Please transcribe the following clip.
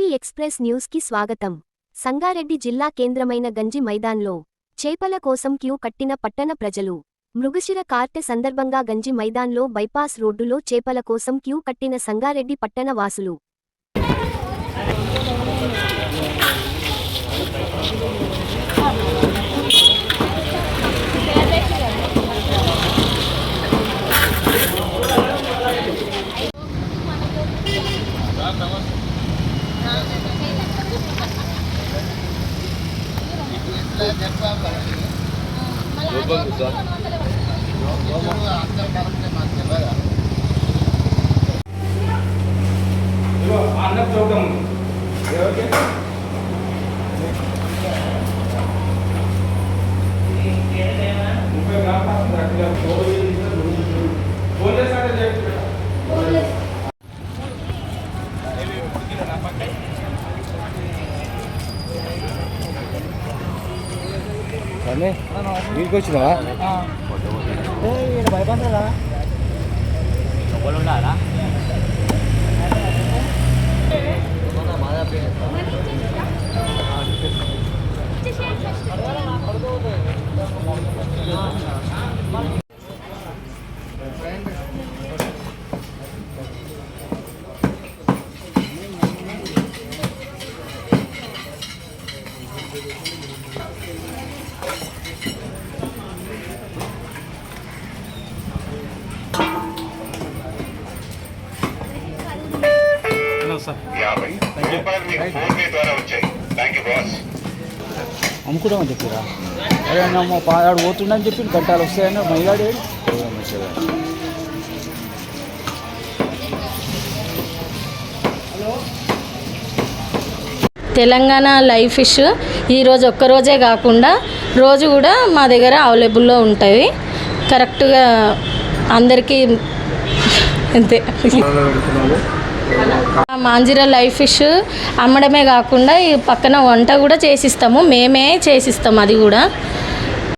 TV express news కి స్వాగతం. సంగారెడ్డి జిల్లా కేంద్రమైన గంజి మైదాన్లో చేపల కోసం క్యూ కట్టిన పట్టణ ప్రజలు. మృగశిర కార్తె సందర్భంగా గంజి మైదాన్లో బైపాస్ రోడ్డులో చేపల కోసం క్యూ కట్టిన సంగారెడ్డి పట్టణ వాసులు. వీడికి వచ్చినావా భయపడరా ఉండాలా అమ్ముకుందామని చెప్పిరా అదే నమ్మ పాడు పోతుండని చెప్పి గంటలు వస్తాయని మైలాడే తెలంగాణ లైవ్ ఫిష్ ఈరోజు ఒక్కరోజే కాకుండా రోజు కూడా మా దగ్గర అవైలబుల్లో ఉంటాయి. కరెక్ట్గా అందరికీ అంతే. మాంజిరా లైవ్ ఫిష్ అమ్మడమే కాకుండా ఈ పక్కన వంట కూడా చేసిస్తాము, మేమే చేసిస్తాము. అది కూడా